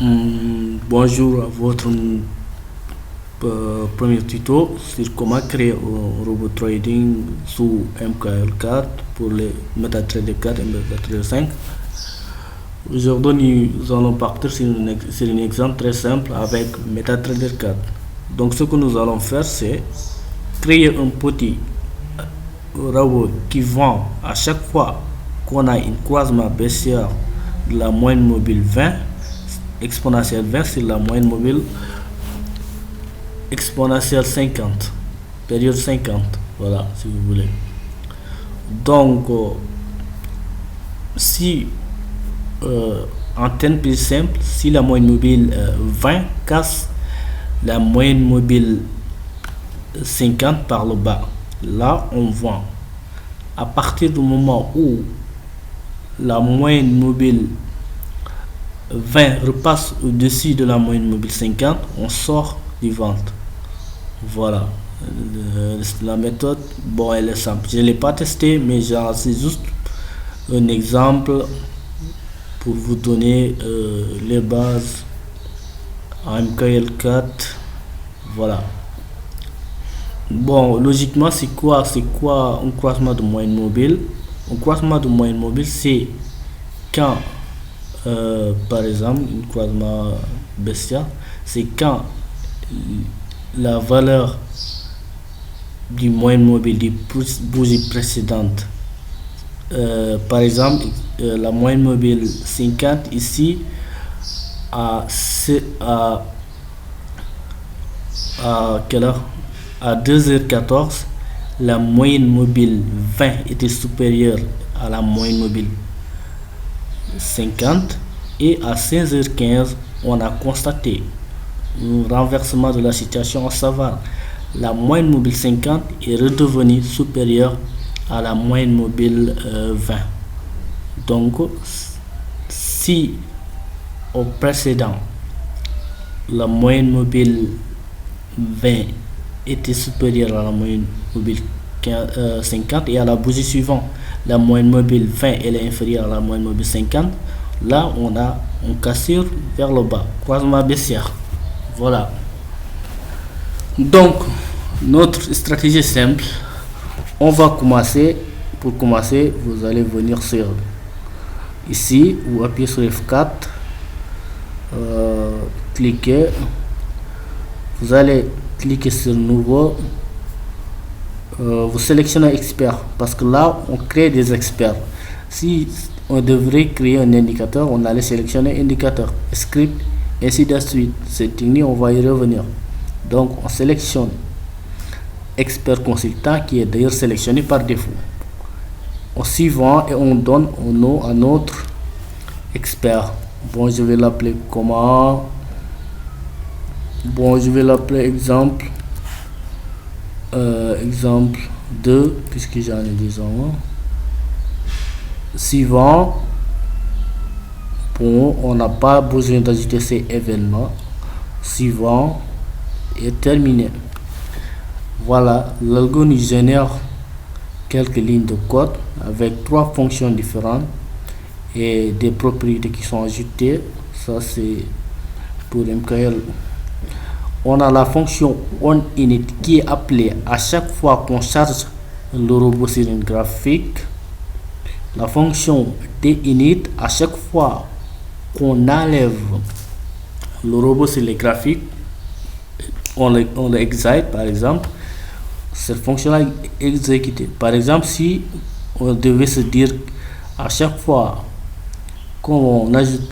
Bonjour à votre premier tuto sur comment créer un robot trading sous MKL4 pour les MetaTrader 4 et MetaTrader 5. Aujourd'hui, nous allons partir sur un exemple très simple avec MetaTrader 4. Donc, ce que nous allons faire, c'est créer un petit robot qui vend à chaque fois qu'on a une croisement baissière de la moyenne mobile 20, exponentielle 20 sur la moyenne mobile exponentielle 50, période 50, voilà, si vous voulez. Donc, si en termes plus simples, si la moyenne mobile 20 casse la moyenne mobile 50 par le bas, là on vend. À partir du moment où la moyenne mobile 20 repasse au-dessus de la moyenne mobile 50, on sort du vente. Voilà. La méthode, bon, elle est simple. Je ne l'ai pas testé, mais c'est juste un exemple pour vous donner les bases en MKL4. Voilà. Bon, logiquement, c'est quoi un croisement de moyenne mobile? Un croisement de moyenne mobile, c'est quand, par exemple, un croisement baissière, c'est quand la valeur du moyenne mobile du bougie précédente, par exemple, la moyenne mobile 50 ici à quelle heure? À 2h14, la moyenne mobile 20 était supérieure à la moyenne mobile 50, et à 16h15, on a constaté un renversement de la situation, à savoir la moyenne mobile 50 est redevenue supérieure à la moyenne mobile 20. Donc, si au précédent, la moyenne mobile 20 était supérieure à la moyenne mobile 50, et à la bougie suivante, la moyenne mobile 20 elle est inférieure à la moyenne mobile 50, là on a une cassure vers le bas, croisement baissière. Voilà. Donc, notre stratégie est simple. On va commencer. Pour commencer, vous allez venir sur ici, ou appuyer sur F4, cliquez. Vous allez cliquer sur nouveau. Vous sélectionnez expert, parce que là on crée des experts. Si on devrait créer un indicateur, on allait sélectionner indicateur, script, ainsi de suite. Cette technique, on va y revenir. Donc on sélectionne expert consultant, qui est d'ailleurs sélectionné par défaut. En suivant, et on donne un nom à notre expert. Bon, je vais l'appeler comment? Bon, je vais l'appeler exemple 2, puisque j'en ai déjà un. Suivant. Bon, on n'a pas besoin d'ajouter ces événements. Suivant, et terminé. Voilà, l'algo nous génère quelques lignes de code avec 3 fonctions différentes et des propriétés qui sont ajoutées. Ça, c'est pour MKL. On a la fonction onInit qui est appelée à chaque fois qu'on charge le robot sur une graphique. La fonction dinit à chaque fois qu'on enlève le robot sur les graphiques, on le excite, par exemple. Cette fonction-là est exécutée. Par exemple, si on devait se dire à chaque fois qu'on ajoute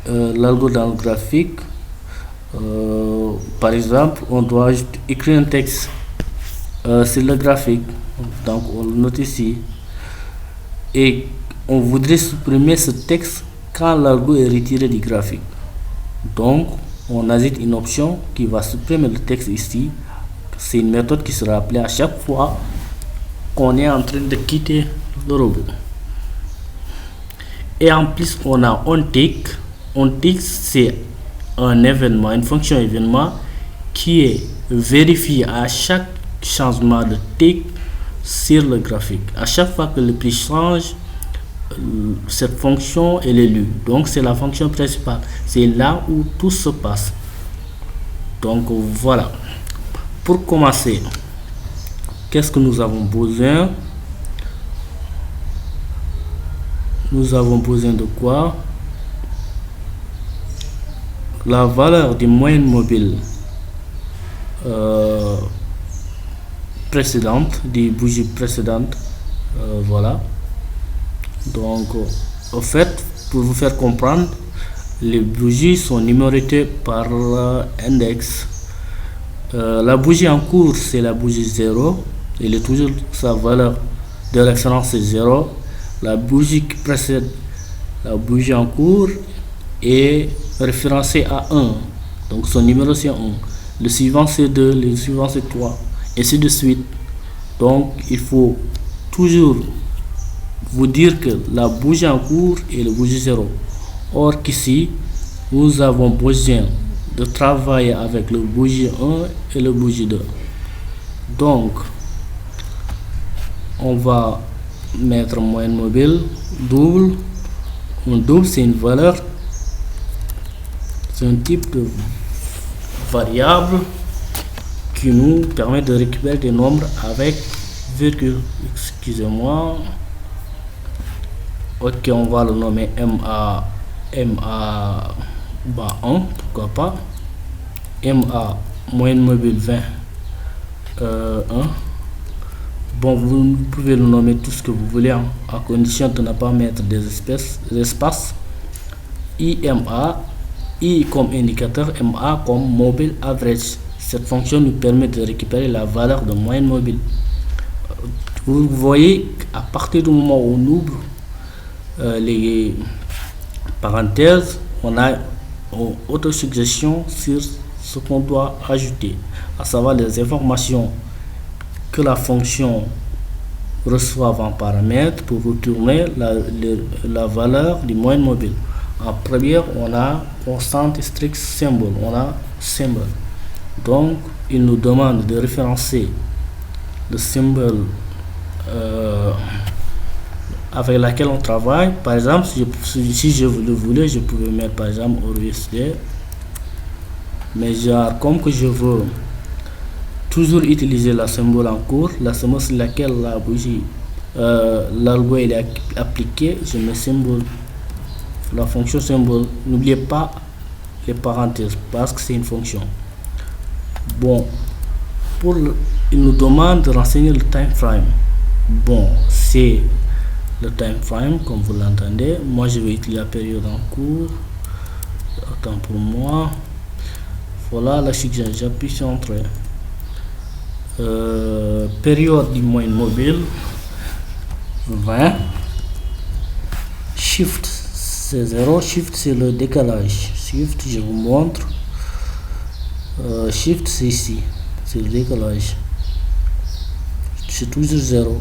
l'algo dans le graphique, par exemple, on doit écrire un texte sur le graphique. Donc, on le note ici. Et on voudrait supprimer ce texte quand l'algo est retiré du graphique. Donc, on ajoute une option qui va supprimer le texte ici. C'est une méthode qui sera appelée à chaque fois qu'on est en train de quitter le robot. Et en plus, on a onTick. onTick, c'est un événement, une fonction événement qui est vérifiée à chaque changement de tick sur le graphique. À chaque fois que le prix change, cette fonction elle est lue. Donc c'est la fonction principale. C'est là où tout se passe. Donc voilà. Pour commencer, qu'est-ce que nous avons besoin? Nous avons besoin de quoi? La valeur des moyennes mobiles précédentes, des bougies précédentes. Voilà. Donc, au fait, pour vous faire comprendre, les bougies sont numérotées par index. La bougie en cours, c'est la bougie 0. Elle est toujours sa valeur de référence est 0. La bougie qui précède la bougie en cours est référencée à 1. Donc son numéro c'est 1. Le suivant c'est 2, le suivant c'est 3. Et ainsi de suite. Donc il faut toujours vous dire que la bougie en cours est la bougie 0. Or qu'ici, nous avons besoin de travailler avec le bougie 1 et le bougie 2. Donc, on va mettre moyenne mobile double. Un double, c'est une valeur, c'est un type de variable qui nous permet de récupérer des nombres avec virgule. Excusez-moi. Ok, on va le nommer MA bas 1, pourquoi pas. MA moyenne mobile 20 1. Bon, vous pouvez le nommer tout ce que vous voulez, hein, à condition de ne pas mettre des espaces. IMA, I comme indicateur, MA comme mobile average. Cette fonction nous permet de récupérer la valeur de moyenne mobile. Vous voyez qu'à partir du moment où on ouvre les parenthèses, on a une autosuggestion sur ce qu'on doit ajouter, à savoir les informations que la fonction reçoit en paramètre pour retourner la valeur du moyenne mobile. En première, on a constante strict symbole, on a symbole. Donc, il nous demande de référencer le symbole avec laquelle on travaille. Par exemple, si je le voulais, je pouvais mettre par exemple OUSD. Mais genre, comme que je veux toujours utiliser la symbole en cours, la symbole sur laquelle la bougie, l'algo est appliqué, je mets symbole, la fonction symbole. N'oubliez pas les parenthèses parce que c'est une fonction. Bon, il nous demande de renseigner le time frame. Bon, c'est le time frame comme vous l'entendez. Moi je vais utiliser la période en cours. Autant pour moi. Voilà la suggestion. J'appuie sur entrée. Période du moyenne mobile 20. Shift c'est 0. Shift c'est le décalage. Shift je vous montre. Shift c'est ici. C'est le décalage. C'est toujours 0.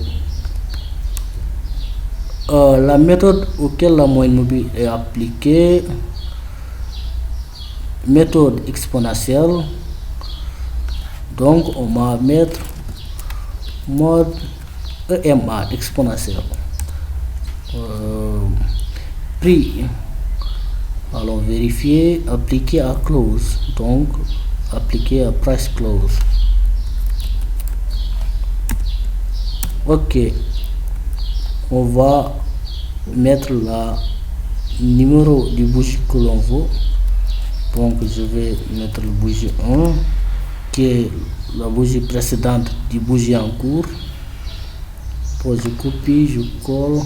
La méthode auquel la moyenne mobile est appliquée, méthode exponentielle. Donc on va mettre mode EMA exponentielle. Prix, allons vérifier, appliquer à close, donc appliquer à price close. Ok, on va mettre la numéro du bougie que l'on veut. Donc je vais mettre le bougie 1 qui est la bougie précédente du bougie en cours. Bon, je copie, je colle.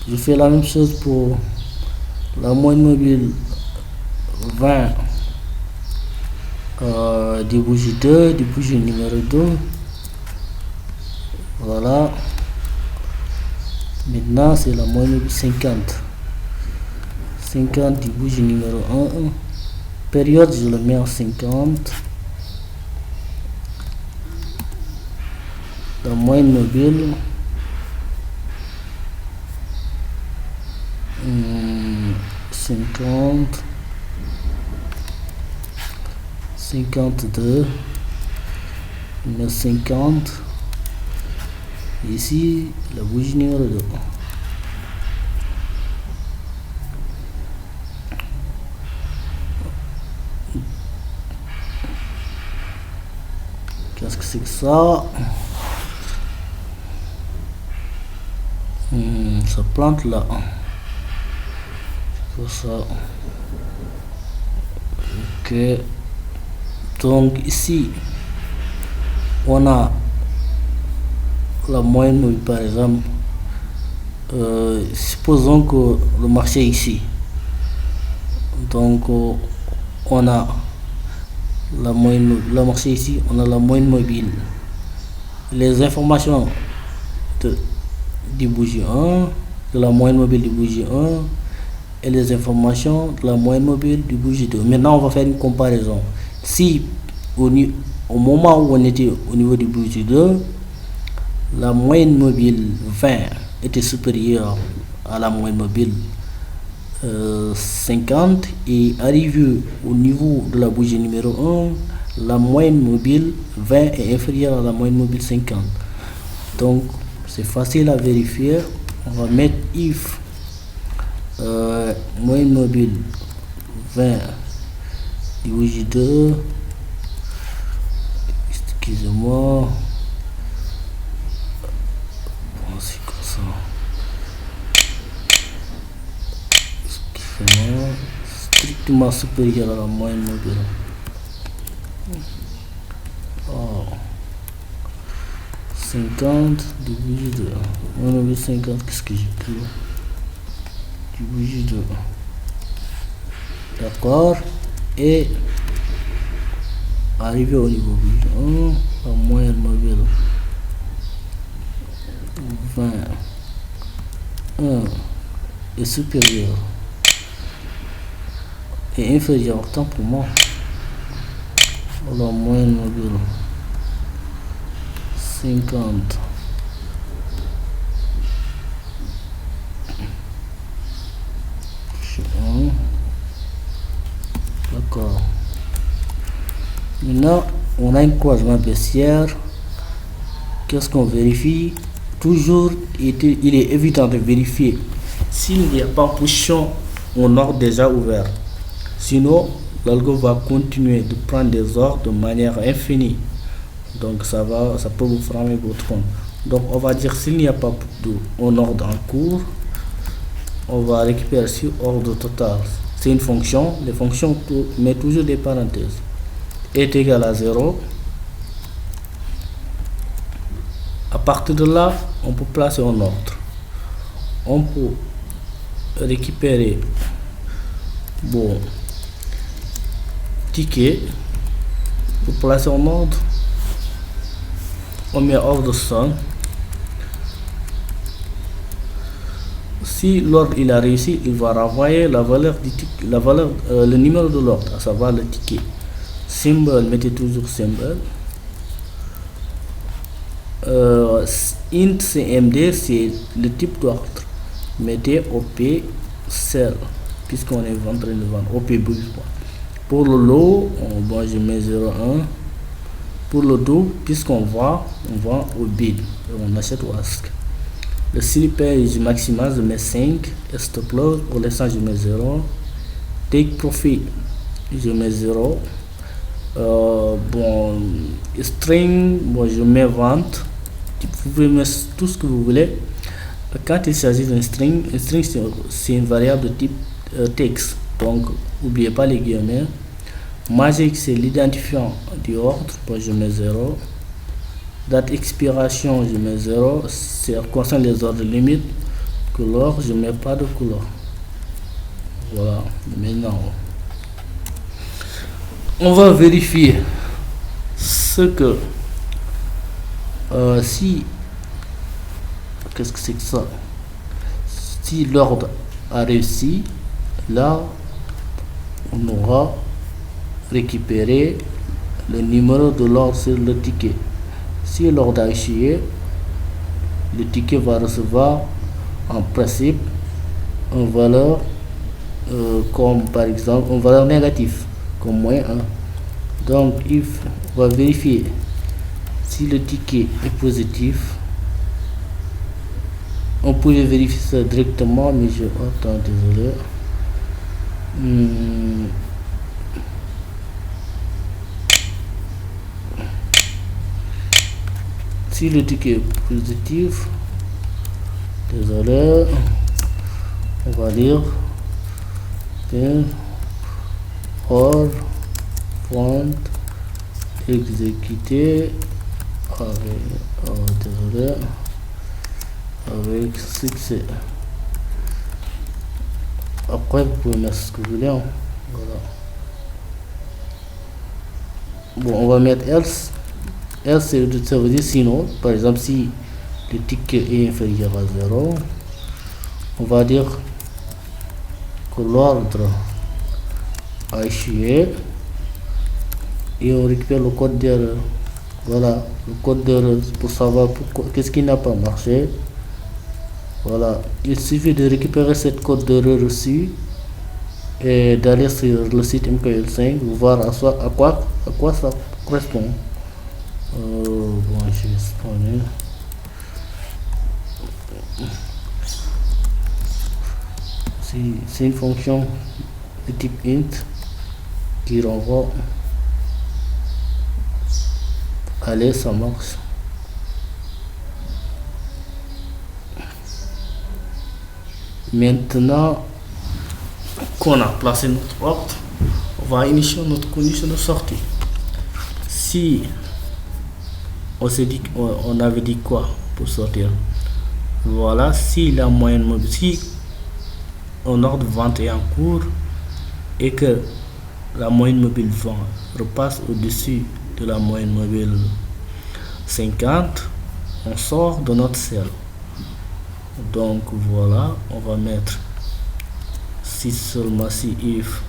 Je fais la même chose pour la moyenne mobile 20 du bougie 2, du bougie numéro 2. Voilà. Maintenant c'est la moyenne mobile 50 du bougie numéro 1. Période je le mets en 50. La moyenne mobile 50 52 50 Ici, la bougie numéro 2. Qu'est-ce que c'est que ça? Ça plante là. C'est ça. Ok. Donc ici, on a la moyenne mobile par exemple. Supposons que le marché est ici. Donc on a la moyenne, le marché ici, on a la moyenne mobile. Les informations du bougie 1, de la moyenne mobile du bougie 1 et les informations de la moyenne mobile du bougie 2. Maintenant, on va faire une comparaison. Si au moment où on était au niveau du bougie 2, la moyenne mobile 20 était supérieure à la moyenne mobile 50 et arrivé au niveau de la bougie numéro 1, la moyenne mobile 20 est inférieure à la moyenne mobile 50. Donc c'est facile à vérifier. On va mettre if moyenne mobile 20 du bougie 2, excusez-moi, bon, c'est comme ça, strictement supérieur à la moyenne mobile. Oh. 50 du bougie 2. Moyenne mobile 50, qu'est-ce que j'ai pris du bougie 2. D'accord. Et arrivé au niveau bougie 1, la moyenne mobile 21 est supérieure et inférieure, autant pour moi, à la moyenne mobile 50. D'accord. Maintenant, on a un croisement baissière. Qu'est-ce qu'on vérifie? Toujours, il est évident de vérifier s'il n'y a pas de position en ordre déjà ouvert. Sinon, l'algo va continuer de prendre des ordres de manière infinie. Donc ça peut vous fermer votre compte. Donc on va dire s'il n'y a pas un ordre en cours, on va récupérer sur ordre total. C'est une fonction. Les fonctions mettent toujours des parenthèses. Est égal à 0. À partir de là, on peut placer un ordre. On peut récupérer ticket pour placer en ordre. On met ordre son. Si l'ordre il a réussi, il va renvoyer la valeur du ticket, le numéro de l'ordre, à savoir le ticket. Symbole, mettez toujours symbole. Int CMD, c'est le type d'ordre. Mettez OP cell, puisqu'on est en train de vendre OP bouge. Pour le lot, je mets 0,1. Pour le dos, puisqu'on vend au bid, on achète au ask. Le slippage maximal, je mets 5. Stop loss, pour l'instant, je mets 0. Take profit, je mets 0. String, je mets vente. Vous pouvez mettre tout ce que vous voulez. Quand il s'agit d'un string, c'est une variable de type texte. Donc, n'oubliez pas les guillemets. Magic, c'est l'identifiant du ordre, je mets 0. Date expiration, je mets 0. C'est concerne les ordres limites. Couleur, je mets pas de couleur. Voilà. Maintenant, on va vérifier ce que qu'est-ce que c'est que ça? Si l'ordre a réussi, là, on aura récupéré le numéro de l'ordre sur le ticket. Si l'ordre a échoué, le ticket va recevoir en principe une valeur comme par exemple une valeur négative comme moins 1. Donc on va vérifier si le ticket est positif. on pouvait vérifier ça directement, mais attends, désolé. Si le ticket est positif, désolé, on va lire or point exécuté désolé, avec succès. Après, vous pouvez mettre ce que vous voulez. Voilà. Bon, on va mettre else. Else, ça veut dire sinon. Par exemple, si le ticket est inférieur à 0, on va dire que l'ordre a échoué et on récupère le code d'erreur. Voilà, le code d'erreur pour savoir pourquoi, qu'est-ce qui n'a pas marché. Voilà, il suffit de récupérer cette code d'erreur reçue et d'aller sur le site MKL5, voir à quoi ça correspond. Bon, je vais spawner. C'est une fonction de type int qui renvoie. Allez, ça marche. Maintenant qu'on a placé notre porte, on va initier notre condition de sortie. Si on avait dit quoi pour sortir? Voilà, si la moyenne mobile, si un ordre vente est en cours et que la moyenne mobile 20 repasse au-dessus de la moyenne mobile 50, on sort de notre cell. Donc voilà, on va mettre si seulement si if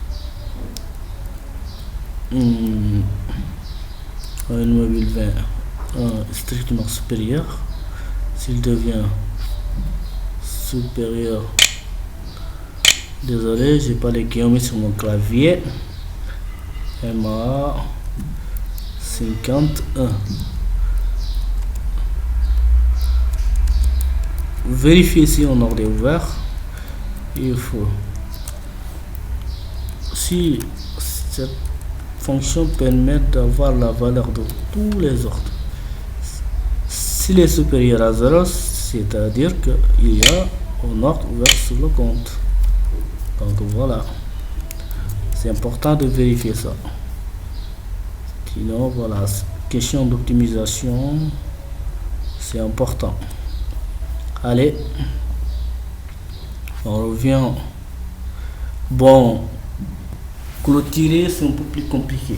moyenne mobile 20 strictement supérieur, s'il devient supérieur, désolé, j'ai pas les guillemets sur mon clavier, MA 51. Vérifier si on ordre est ouvert. Il faut, si cette fonction permet d'avoir la valeur de tous les ordres, s'il est supérieur à 0, c'est-à-dire qu'il y a un ordre ouvert sur le compte. Donc voilà, c'est important de vérifier ça. Sinon voilà, question d'optimisation, c'est important. Allez, on revient. Bon, clôturer, c'est un peu plus compliqué.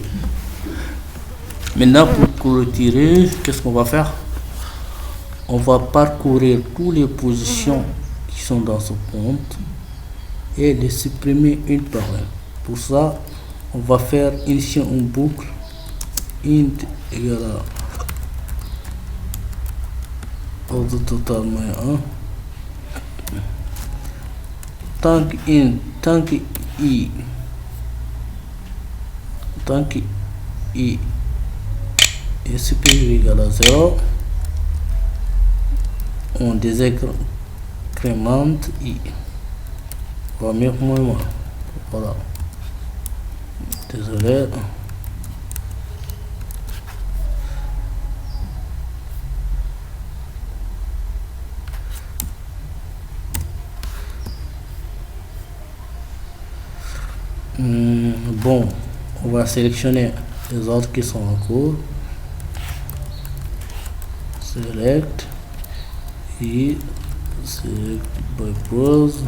Maintenant, pour clôturer, qu'est-ce qu'on va faire? On va parcourir toutes les positions qui sont dans ce compte et les supprimer une par une. Pour ça, on va faire initier une boucle int égale à ordre total moins 1. Tant que i est supérieur ou égal à 0, on désincrémente i. On va mettre moins. Voilà. Désolé. Bon, on va sélectionner les ordres qui sont en cours. Select et select by pause.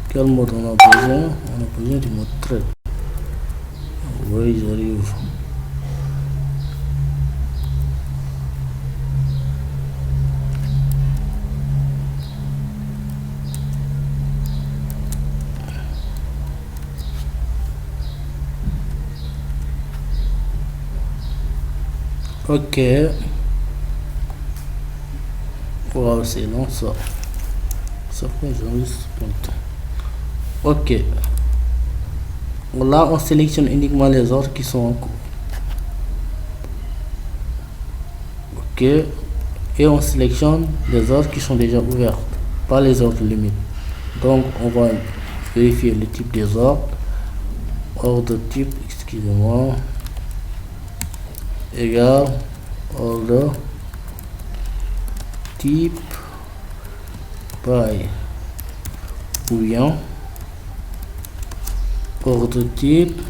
Quel mode on a besoin? On a besoin du mode trait. Oui, j'arrive. Ok. Wow, c'est long ça. Ça fait juste longtemps. Ok. Là, on sélectionne uniquement les ordres qui sont en cours. Ok. Et on sélectionne les ordres qui sont déjà ouverts. pas les ordres limites. Donc on va vérifier le type des ordres. Ordre type, excusez-moi, égal ordre type by boolean. Ordre type,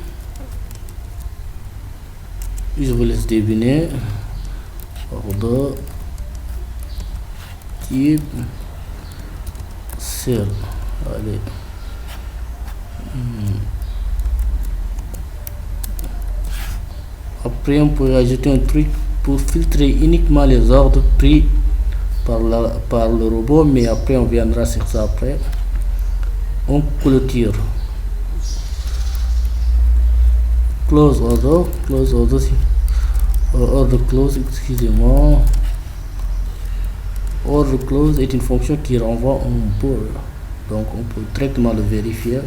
je vous laisse deviner. Ordre type cell. Allez. Après on peut ajouter un truc pour filtrer uniquement les ordres pris par le robot, mais après on viendra sur ça après. On clôture. Close order, order close, excusez-moi. Order close est une fonction qui renvoie un bool, donc on peut directement le vérifier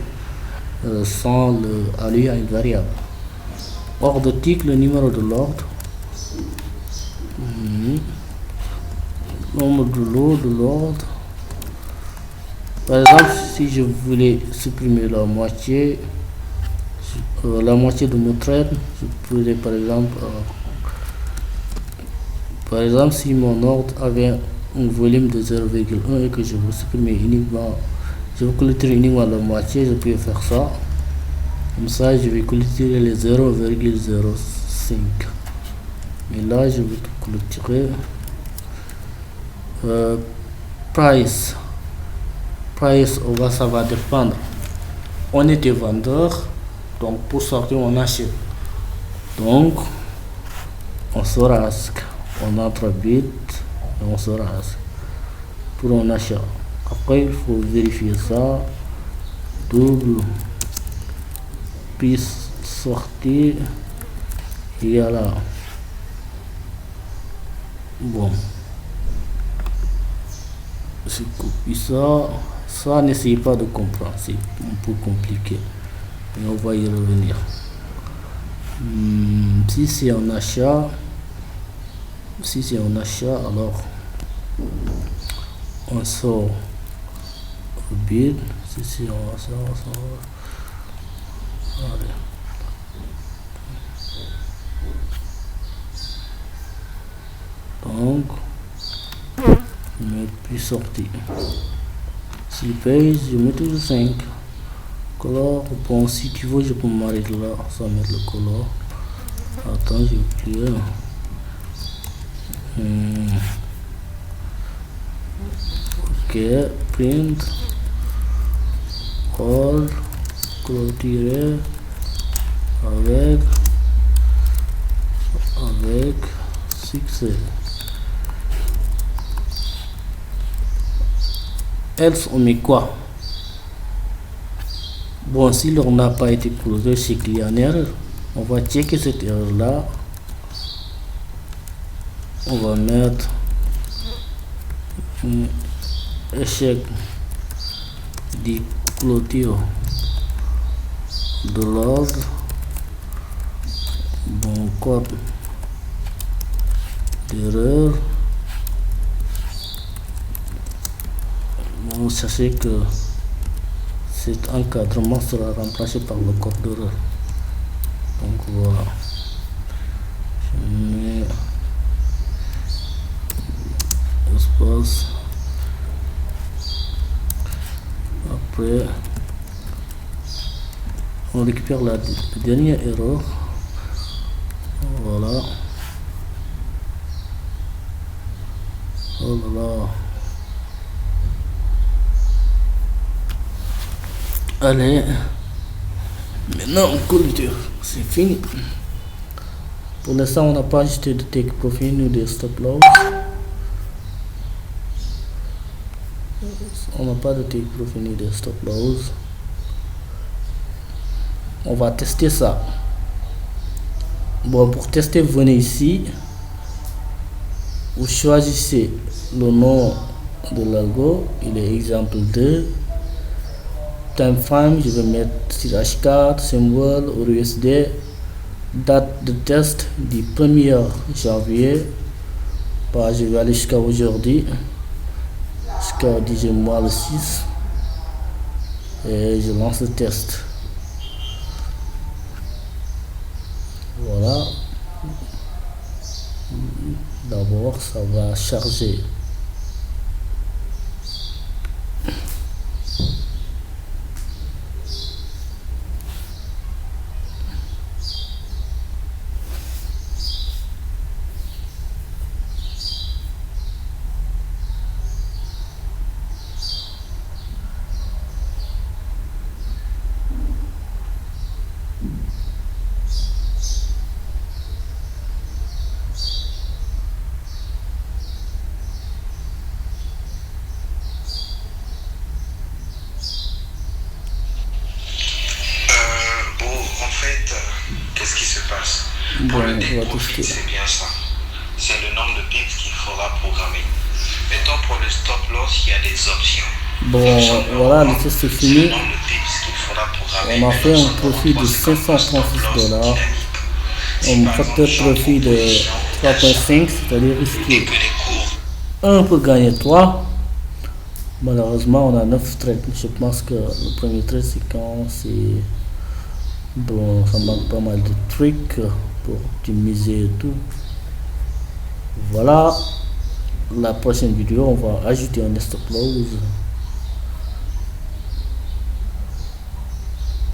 sans aller à une variable. Ordre tick, le numéro de l'ordre, nombre de l'ordre. Par exemple, si je voulais supprimer la moitié de mon thread, je pourrais par exemple si mon ordre avait un volume de 0,1 et que je veux supprimer uniquement, je veux clôturer uniquement la moitié, je peux faire ça. Comme ça, je vais clôturer les 0,05. Mais là, je vais clôturer. Price, ça va dépendre. On était vendeur, donc pour sortir on achète. Donc on se rasque, on entre bits et on se rasque pour un achat. Après il faut vérifier ça. Double piste sortie, il y a là. Bon, je copie ça, n'essayez pas de comprendre, c'est un peu compliqué, mais on va y revenir. Si c'est un achat, alors on sort au bid. Si c'est un achat, on sort. Allez. Donc je mets plus sorti. Si page, je mets toujours 5. Color, bon, si tu veux je peux m'arrêter là sans mettre le color. Attends, j'ai oublié. Ok, print all, clôturer avec succès. Else on met quoi? Bon, si l'on n'a pas été closé, c'est qu'il y a une erreur. On va checker cette erreur là. On va mettre un échec de clôture de l'ordre. Bon, code d'erreur. Bon, sachez que cet encadrement sera remplacé par le code d'erreur. Donc voilà, je mets espace. Après on récupère la dernière erreur. Voilà. Oh là là. Allez, maintenant on clôture, c'est fini. Pour l'instant on n'a pas ajouté de take profit ni de stop loss. On n'a pas de take profit ni de stop loss. On va tester ça. Bon, pour tester, venez ici, vous choisissez le nom de l'algo, il est exemple 2. Time frame, je vais mettre /4, symbole ou USD, date de test du 1er janvier, je vais aller jusqu'à aujourd'hui, corrigez-moi le 6 et je lance le test. Voilà, d'abord ça va charger. Qu'est-ce qui se passe? Bon, Pour le on va take profit, tester. c'est bien ça. C'est le nombre de pips qu'il faudra programmer. Mettons pour le stop loss, il y a des options. Bon, voilà, le test est C'est fini. le nombre de pips qu'il faudra programmer. On a Mais fait un l'option profit de numéro 3, c'est comme un stop 536 loss dollars. dynamique. Si Un par facteur exemple, j'ai profit une de position 3,5, c'est-à-dire et risqué que les cours 1 pour gagner 3. Malheureusement, on a 9 trades. Je pense que le premier trade, c'est quand c'est. Bon, ça manque pas mal de trucs pour optimiser et tout. Voilà. La prochaine vidéo, on va ajouter un stop loss